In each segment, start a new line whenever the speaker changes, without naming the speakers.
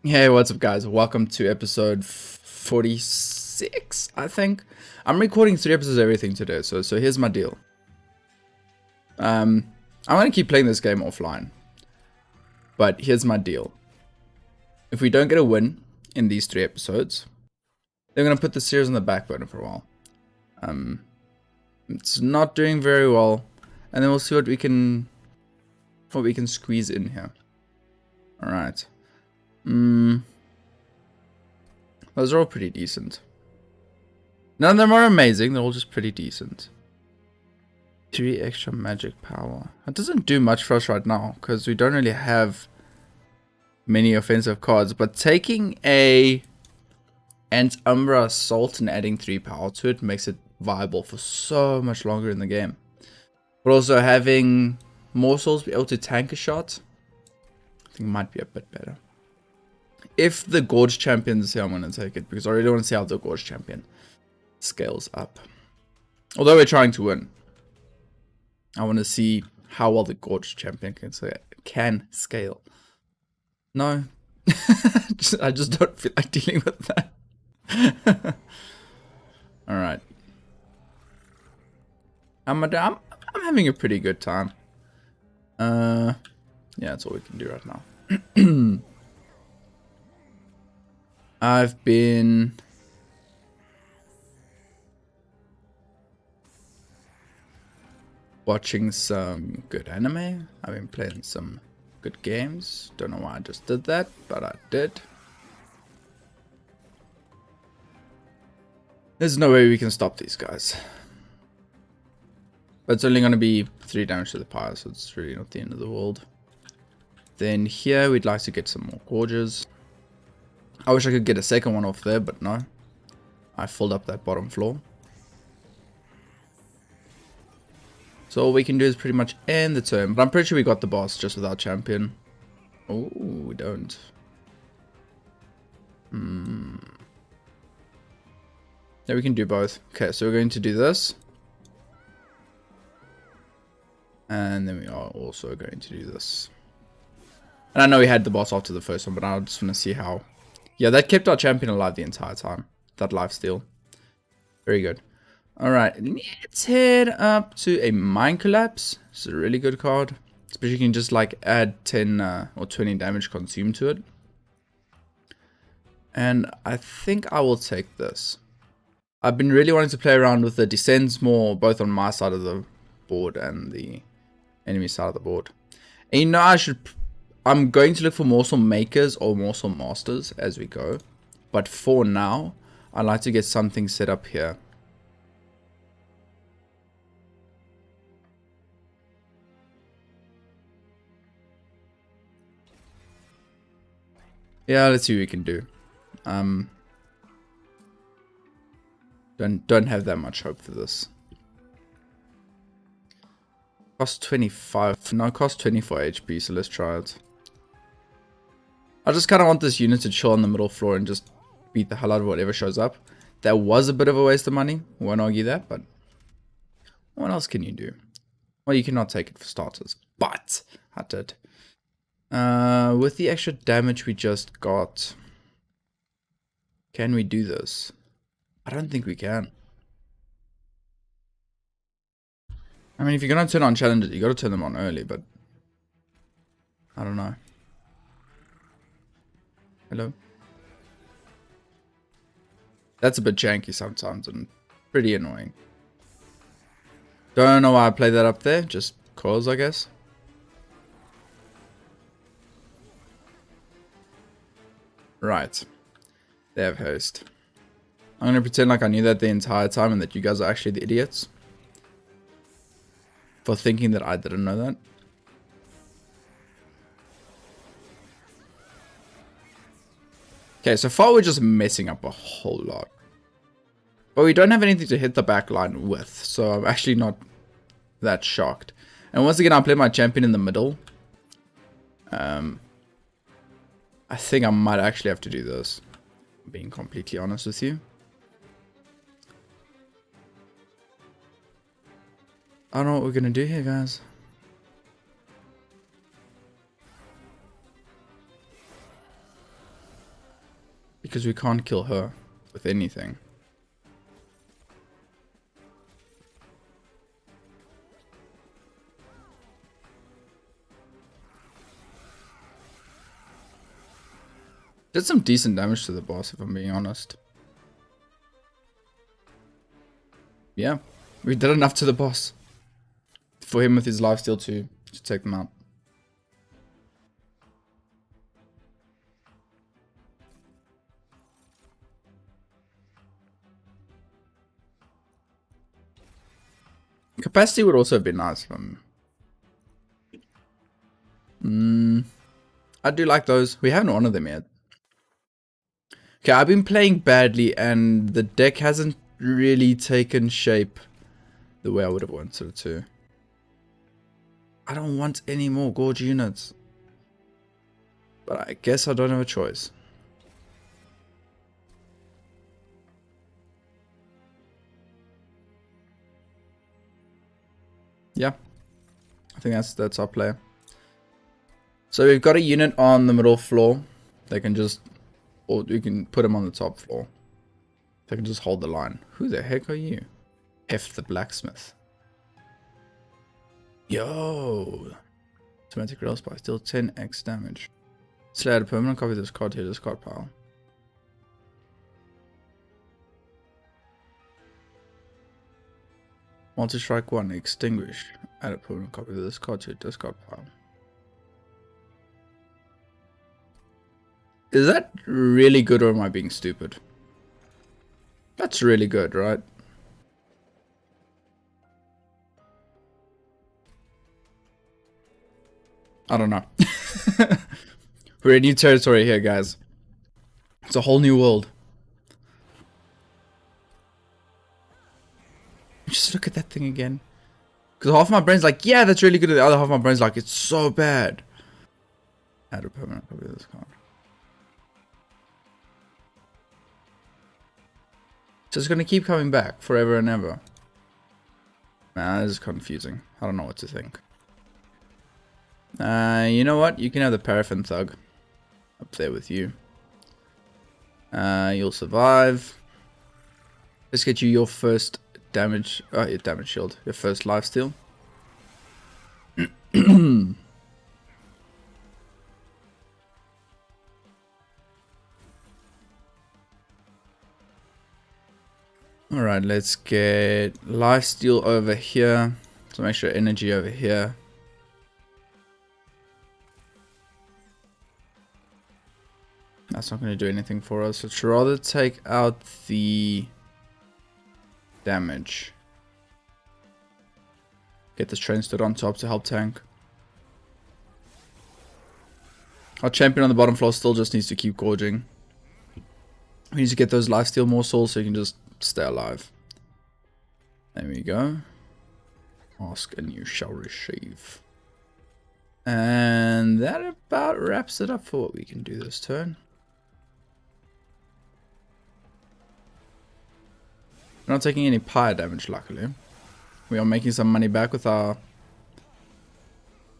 Hey, what's up, guys? Welcome to episode 46, I think. I'm recording 3 episodes of everything today, so here's my deal. I'm gonna keep playing this game offline, but here's my deal. If we don't get a win in these 3 episodes, they're gonna put the series on the back burner for a while. It's not doing very well, and then we'll see what we can squeeze in here. All right. Those are all pretty decent. None of them are amazing, they're all just pretty decent. 3 extra magic power. That doesn't do much for us right now, because we don't really have many offensive cards, but taking a Umbra Assault and adding 3 power to it makes it viable for so much longer in the game. But also having more souls be able to tank a shot, I think might be a bit better. If the Gorge Champion's here, I'm going to take it, because I really want to see how the Gorge Champion scales up. Although we're trying to win, I want to see how well the Gorge Champion can scale. No. I just don't feel like dealing with that. Alright. I'm having a pretty good time. Yeah, that's all we can do right now. I've been watching some good anime. I've been playing some good games. Don't know why I just did that, but I did. There's no way we can stop these guys. But it's only going to be 3 damage to the pyre, so it's really not the end of the world. Then here we'd like to get some more gorges. I wish I could get a second one off there, but no. I filled up that bottom floor. So all we can do is pretty much end the turn. But I'm pretty sure we got the boss just without champion. Oh, we don't. Yeah, we can do both. Okay, so we're going to do this. And then we are also going to do this. And I know we had the boss after the first one, but I just want to see how... Yeah, that kept our champion alive the entire time. That lifesteal. Very good. Alright, let's head up to a Mind Collapse. It's a really good card. Especially you can just like add 10 or 20 damage consumed to it. And I think I will take this. I've been really wanting to play around with the descends more, both on my side of the board and the enemy side of the board. And you know, I'm going to look for morsel makers or morsel masters as we go. But for now, I'd like to get something set up here. Yeah, let's see what we can do. Don't have that much hope for this. Cost 25. No, cost 24 HP, so let's try it. I just kind of want this unit to chill on the middle floor and just beat the hell out of whatever shows up. That was a bit of a waste of money. Won't argue that, but what else can you do? Well, you cannot take it for starters, but I did. With the extra damage we just got, can we do this? I don't think we can. I mean, if you're gonna turn on challenges, you gotta turn them on early, but I don't know. Hello? That's a bit janky sometimes and pretty annoying. Don't know why I played that up there, just cause, I guess. Right. They have haste. I'm gonna pretend like I knew that the entire time and that you guys are actually the idiots for thinking that I didn't know that. Okay, so far we're just messing up a whole lot. But we don't have anything to hit the back line with, so I'm actually not that shocked. And once again, I'll play my champion in the middle. I think I might actually have to do this, being completely honest with you. I don't know what we're gonna do here, guys. Because we can't kill her with anything. Did some decent damage to the boss, if I'm being honest. Yeah, we did enough to the boss for him with his lifesteal to take them out. Capacity would also be nice. I do like those. We haven't one of them yet. Okay, I've been playing badly and the deck hasn't really taken shape the way I would have wanted it to. I don't want any more gorge units. But I guess I don't have a choice. Yeah. I think that's our play. So we've got a unit on the middle floor. They can just, or you can put them on the top floor. They can just hold the line. Who the heck are you? F the blacksmith. Yo. Automatic rail spike, deal 10x damage. Slay a permanent copy of this card to your discard pile. Multi-strike 1, extinguish. Add a permanent copy of this card to your discard pile. Is that really good or am I being stupid? That's really good, right? I don't know. We're in new territory here, guys. It's a whole new world. Just look at that thing again. Because half my brain's like, yeah, that's really good. And the other half of my brain's like, it's so bad. Add a permanent copy of this card. So it's going to keep coming back forever and ever. Nah, this is confusing. I don't know what to think. You know what? You can have the Paraffin Thug up there with you. You'll survive. Let's get you your first damage. Your damage shield. Your first lifesteal. Alright, let's get lifesteal over here. So make sure energy over here. That's not going to do anything for us. Let's rather take out the damage. Get this train stood on top to help tank. Our champion on the bottom floor still just needs to keep gorging. We need to get those lifesteal morsels so you can just stay alive. There we go. Ask and you shall receive. And that about wraps it up for what we can do this turn. We're not taking any pyre damage, luckily. We are making some money back with our...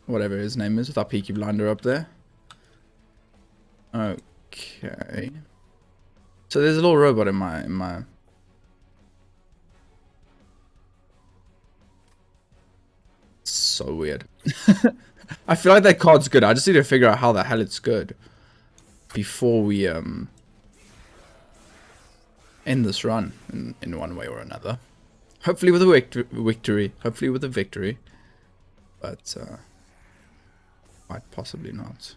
whatever his name is, with our Peaky Blinder up there. Okay. So there's a little robot in my... So weird. I feel like that card's good. I just need to figure out how the hell it's good before we end this run in one way or another. Hopefully with a victory. Hopefully with a victory. But might possibly not.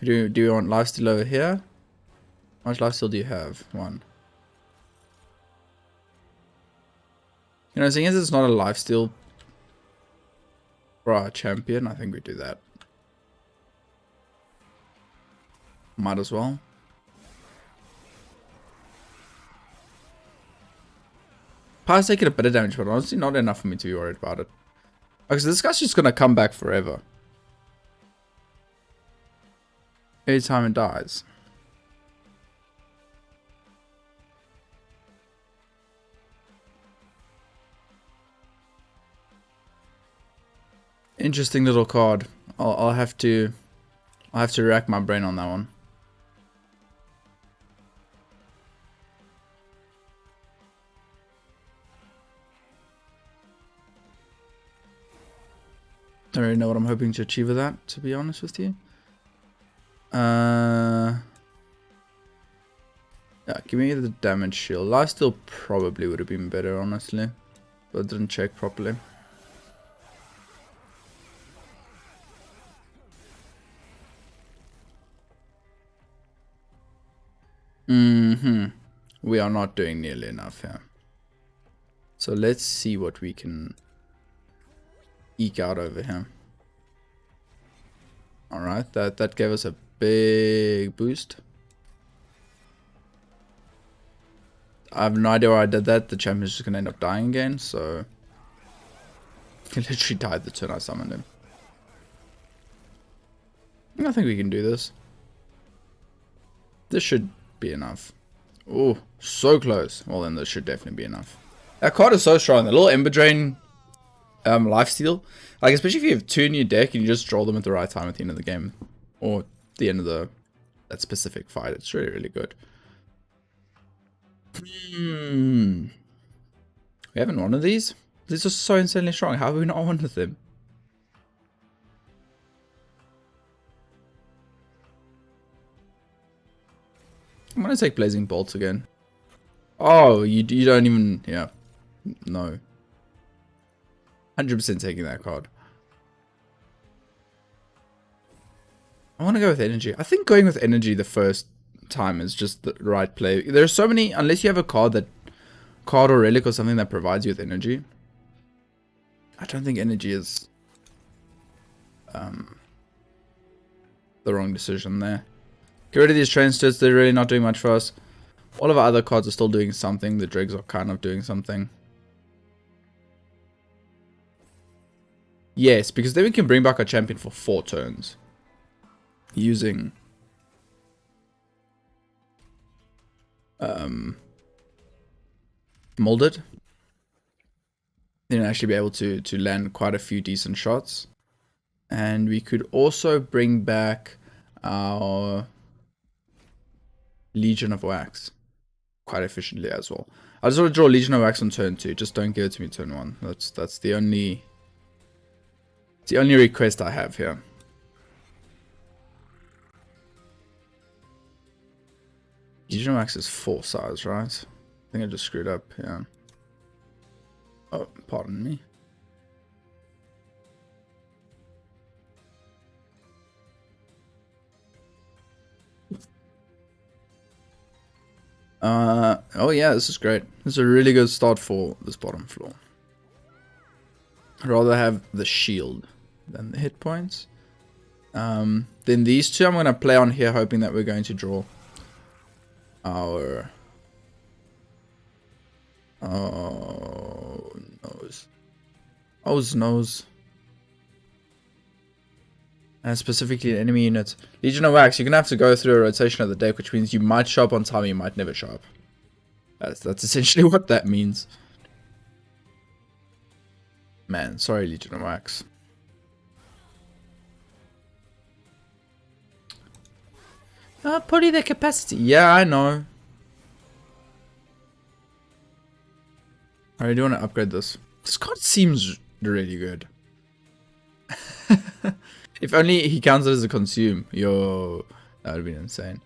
Do you want lifesteal over here? How much lifesteal do you have? 1. You know, seeing as it's not a lifesteal for our champion, I think we do that. Might as well. Pyre's taking a bit of damage, but honestly not enough for me to be worried about it. Okay, so this guy's just gonna come back forever. Every time it dies. Interesting little card. I'll have to rack my brain on that one. Don't really know what I'm hoping to achieve with that, to be honest with you. Yeah, give me the damage shield. Lifesteal probably would have been better, honestly. But I didn't check properly. We are not doing nearly enough here. So let's see what we can eke out over here. Alright, that gave us a big boost. I have no idea why I did that. The champion's just going to end up dying again, so... He literally died the turn I summoned him. I think we can do this. This should be enough. Oh, so close. Well, then this should definitely be enough. That card is so strong. The little Ember Drain lifesteal. Like, especially if you have 2 in your deck and you just draw them at the right time at the end of the game. Or the end of that specific fight. It's really, really good. We haven't won one of these? These are so insanely strong. How have we not won with them? I'm gonna take Blazing Bolts again. Oh, you don't even... Yeah. No. 100% taking that card. I want to go with Energy. I think going with Energy the first time is just the right play. There's so many... Unless you have a card or relic or something that provides you with energy. I don't think energy is the wrong decision there. Get rid of these train studs. They're really not doing much for us. All of our other cards are still doing something. The dregs are kind of doing something. Yes, because then we can bring back our champion for 4 turns. Using Molded. Then actually be able to land quite a few decent shots. And we could also bring back our Legion of Wax quite efficiently as well. I just want to draw Legion of Wax on turn 2. Just don't give it to me turn 1. That's the only request I have here. Legion of Wax is 4 size, right? I think I just screwed up. Yeah. Oh, pardon me. Oh yeah, this is great. This is a really good start for this bottom floor. I'd rather have the shield than the hit points. Then these two I'm going to play on here, hoping that we're going to draw our... Oh, nose. Oh, nose. And specifically an enemy unit. Legion of Wax, you're going to have to go through a rotation of the deck, which means you might show up on time, you might never show up. That's essentially what that means. Man, sorry Legion of Wax. Putty the capacity. Yeah, I know. I really want to upgrade this. This card seems really good. If only he counts it as a consume. Yo, that would be insane.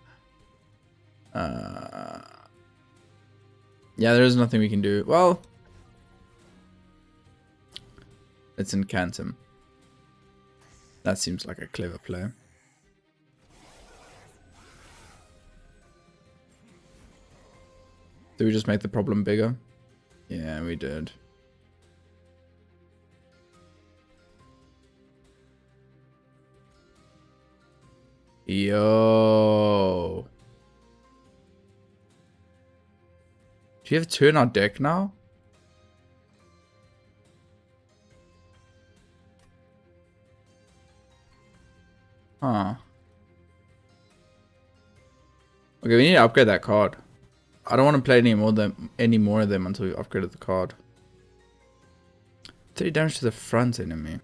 Yeah, there is nothing we can do. Well, let's incant him. That seems like a clever play. Did we just make the problem bigger? Yeah, we did. Yo. Do you have 2 in our deck now? Huh. Okay, we need to upgrade that card. I don't want to play any more of them until we upgraded the card. 30 damage to the front enemy.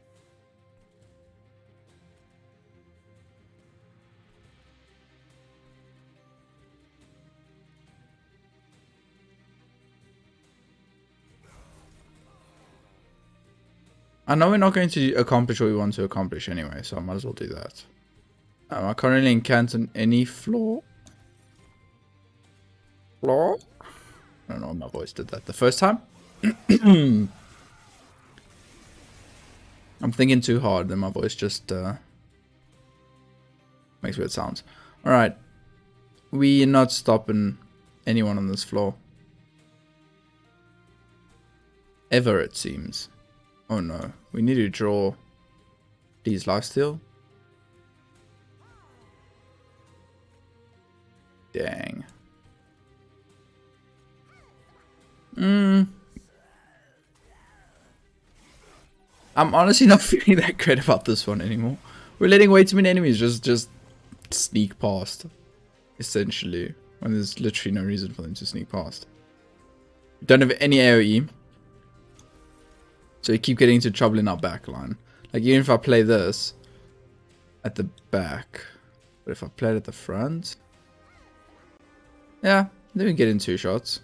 I know we're not going to accomplish what we want to accomplish anyway, so I might as well do that. I can't really encounter any flaw. Flaw? I don't know, my voice did that the first time. I'm thinking too hard, then my voice just makes weird sounds. Alright. We're not stopping anyone on this floor. Ever, it seems. Oh no. We need to draw these lifesteal. Dang. I'm honestly not feeling that great about this one anymore. We're letting way too many enemies just sneak past. Essentially. When there's literally no reason for them to sneak past. We don't have any AoE. So you keep getting into trouble in our back line. Like even if I play this at the back. But if I play it at the front. Yeah, then we get in 2 shots.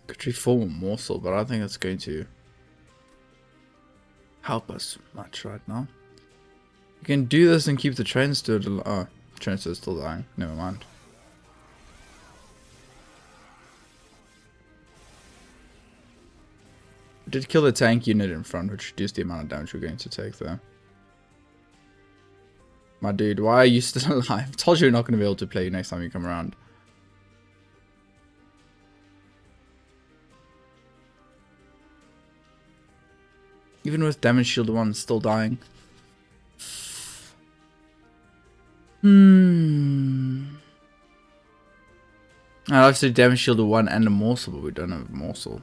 Could reform a morsel, but I don't think that's going to help us much right now. You can do this and keep the train stood. Oh, train stood still dying. Never mind. We did kill the tank unit in front, which reduced the amount of damage we're going to take there. My dude, why are you still alive? I told you you're not going to be able to play next time you come around. Even with damage shield 1 still dying. I'd like to do damage shield 1 and a morsel, but we don't have a morsel.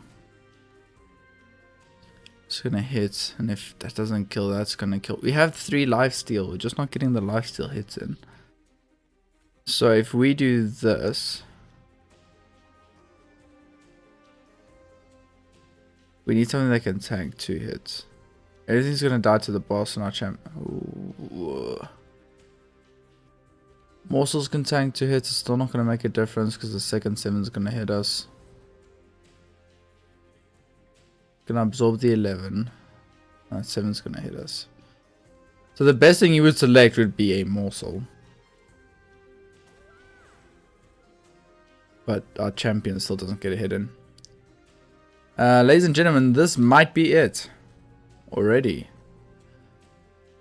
It's gonna hit, and if that doesn't kill, that's gonna kill. We have 3 lifesteal, we're just not getting the lifesteal hits in. So if we do this, we need something that can tank 2 hits. Everything's gonna die to the boss and our champ. Ooh. Morsels can tank 2 hits, it's still not gonna make a difference because the second 7 is gonna hit us. Gonna absorb the 11. That 7's gonna hit us. So the best thing you would select would be a morsel. But our champion still doesn't get a hit in. Ladies and gentlemen, this might be it. Already.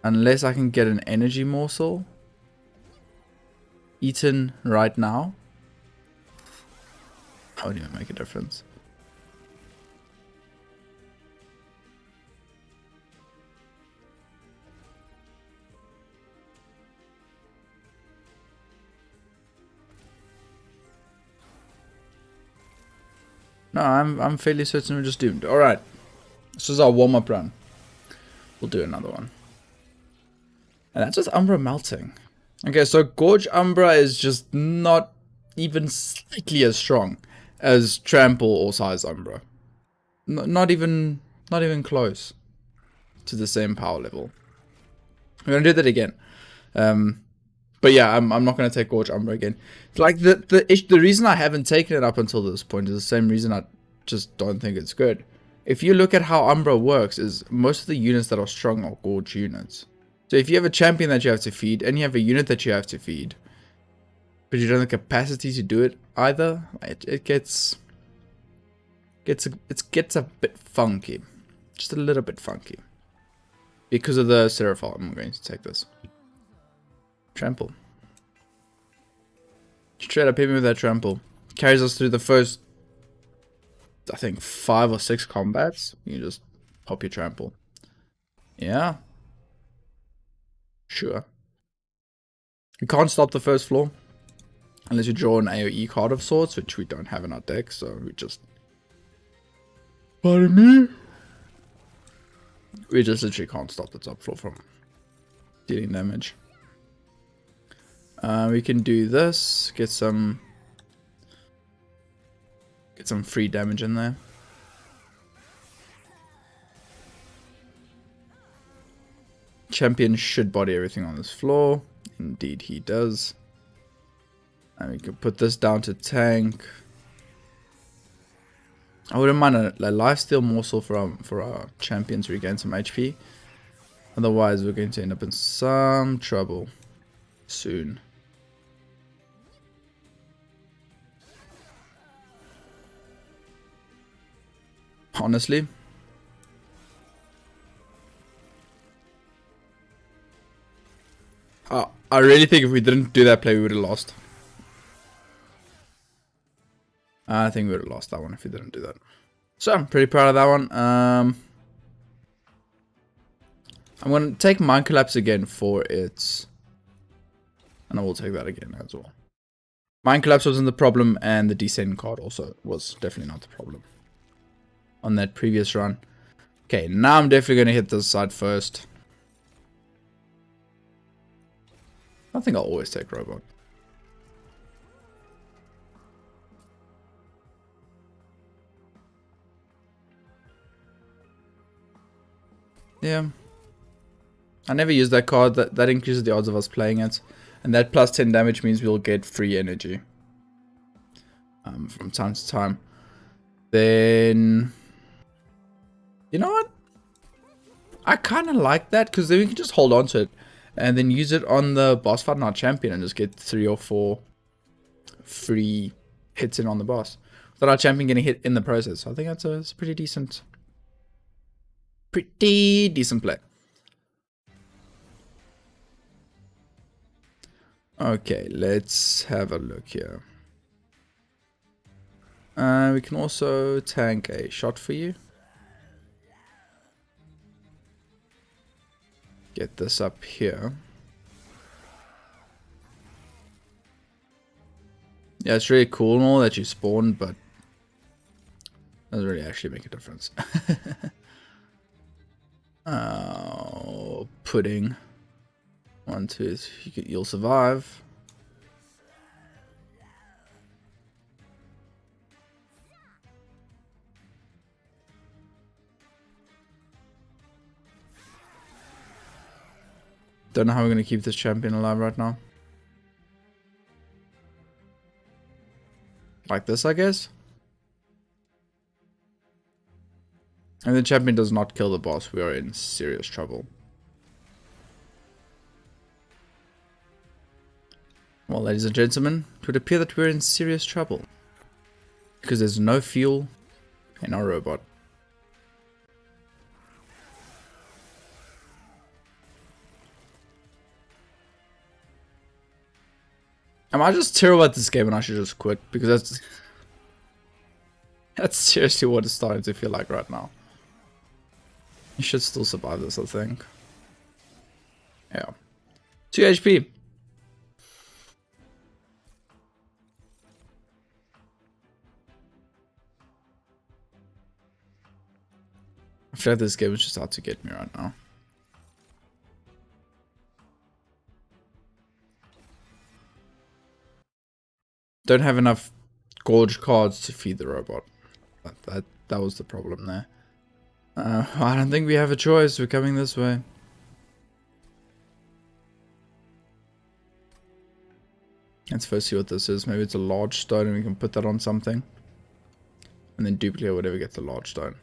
Unless I can get an energy morsel. Eaten right now. That won't even make a difference. No, I'm fairly certain we're just doomed. Alright. This is our warm-up run. We'll do another one. And that's just Umbra melting. Okay, so Gorge Umbra is just not even slightly as strong as Trample or Size Umbra. Not even close to the same power level. We're gonna do that again. But yeah, I'm not gonna take Gorge Umbra again. Like the reason I haven't taken it up until this point is the same reason I just don't think it's good. If you look at how Umbra works, is most of the units that are strong are Gorge units. So if you have a champion that you have to feed, and you have a unit that you have to feed, but you don't have the capacity to do it either, it gets a bit funky. Just a little bit funky. Because of the Seraphol, I'm going to take this. Trample. Straight up hit me with that trample. Carries us through the first, I think, 5 or 6 combats. You just pop your trample. Yeah. Sure. You can't stop the first floor. Unless you draw an AoE card of sorts, which we don't have in our deck, so we just... Pardon me? We just literally can't stop the top floor from dealing damage. We can do this, get some free damage in there. champion should body everything on this floor. Indeed he does. And we can put this down to tank. I wouldn't mind a lifesteal morsel for our champions to regain some HP. Otherwise we're going to end up in some trouble soon. Honestly. I really think if we didn't do that play, we would have lost. I think we would have lost that one if we didn't do that. So I'm pretty proud of that one. I'm going to take Mind Collapse again for its... And I will take that again as well. Mind Collapse wasn't the problem, and the Descending card also was definitely not the problem on that previous run. Okay, now I'm definitely going to hit this side first. I think I'll always take Robot. Yeah. I never use that card. That increases the odds of us playing it. And that plus 10 damage means we'll get free energy. From time to time. Then... You know what? I kind of like that, because then we can just hold on to it. And then use it on the boss fight on our champion and just get 3 or 4 free hits in on the boss. Without our champion getting hit in the process. So I think that's a pretty decent play. Okay, let's have a look here. We can also tank a shot for you. Get this up here. Yeah, it's really cool and all that you spawn, but doesn't really actually make a difference. Pudding. 1, 2, you'll survive. Don't know how we're going to keep this champion alive right now. Like this, I guess. And the champion does not kill the boss. We are in serious trouble. Well, ladies and gentlemen, it would appear that we're in serious trouble. Because there's no fuel in our robot. Am I just terrible at this game and I should just quit? Because that's seriously what it's starting to feel like right now. You should still survive this, I think. Yeah. 2 HP. I feel like this game is just out to get me right now. Don't have enough gorge cards to feed the robot. That was the problem there. I don't think we have a choice. We're coming this way. Let's first see what this is. Maybe it's a large stone and we can put that on something. And then duplicate whatever gets the large stone.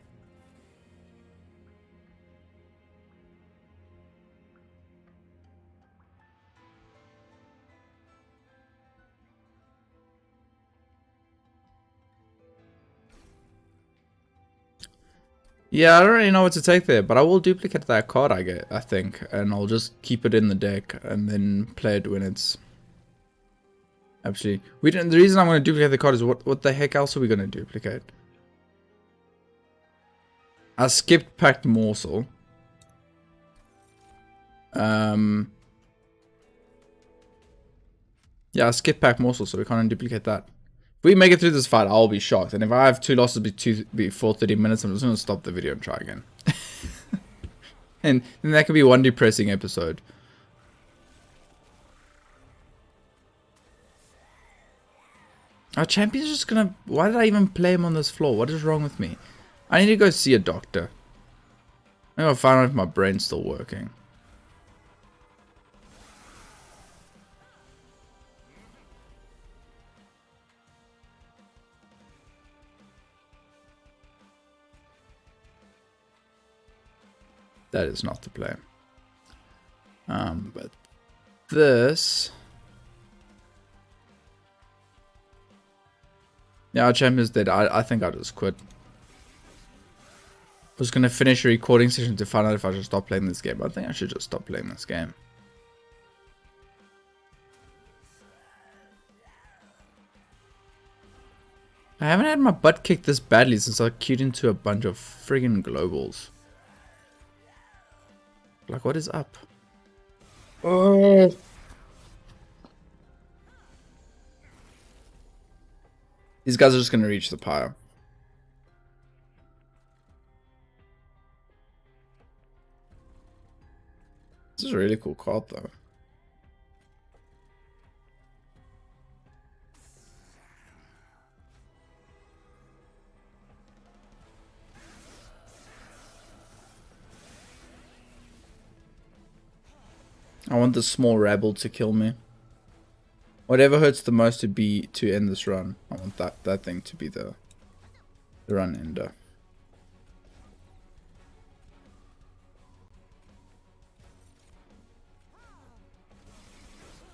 Yeah, I don't really know what to take there, but I will duplicate that card, I think, and I'll just keep it in the deck and then play it when it's actually. The reason I'm going to duplicate the card is what the heck else are we going to duplicate? I skipped Packed Morsel. Yeah, I skipped Packed Morsel, so we can't duplicate that. If we make it through this fight, I'll be shocked. And if I have 2 losses before 30 minutes, I'm just going to stop the video and try again. And then that could be one depressing episode. Our champion's just going to... Why did I even play him on this floor? What is wrong with me? I need to go see a doctor. I'm going to find out if my brain's still working. That is not the play. But this... Yeah, our champion's dead. I think I'll just quit. I was going to finish a recording session to find out if I should stop playing this game. I think I should just stop playing this game. I haven't had my butt kicked this badly since I queued into a bunch of friggin' globals. Like, what is up? Oh. These guys are just going to reach the pyre. This is a really cool card, though. I want the small rabble to kill me. Whatever hurts the most to end this run. I want that thing to be the run ender.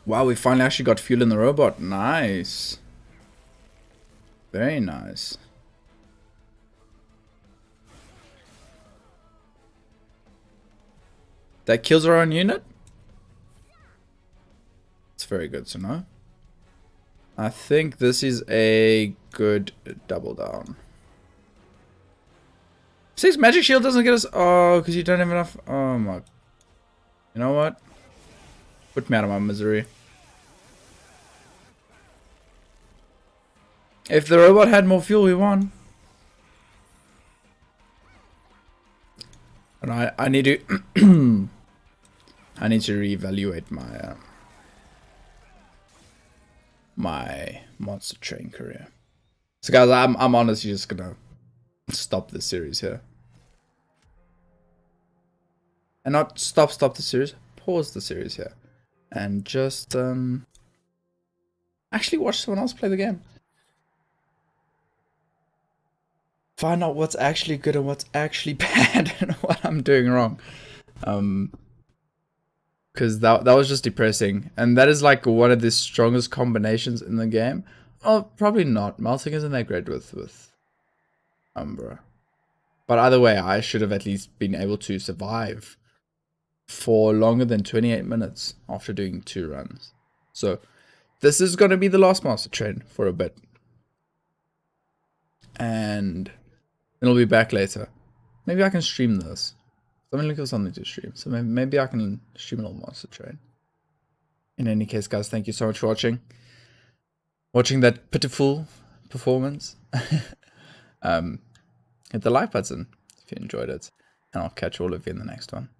Wow, we finally actually got fuel in the robot. Nice. Very nice. That kills our own unit? It's very good to know. I think this is a good double down. 6 magic shield doesn't get us. Oh, because you don't have enough. Oh my. You know what? Put me out of my misery. If the robot had more fuel, we won. And I need to. I need to reevaluate my my monster train career. So guys, I'm honestly just gonna stop this series here. And not stop the series, pause the series here. And just actually watch someone else play the game. Find out what's actually good and what's actually bad and what I'm doing wrong. Because that was just depressing. And that is like one of the strongest combinations in the game. Oh, probably not. Melting isn't that great with Umbra. But either way, I should have at least been able to survive for longer than 28 minutes after doing 2 runs. So this is going to be the last master train for a bit. And then I'll be back later. Maybe I can stream this. I'm looking for something to stream. So maybe I can stream a little monster train. In any case, guys, thank you so much for watching. Watching that pitiful performance. Hit the like button if you enjoyed it. And I'll catch all of you in the next one.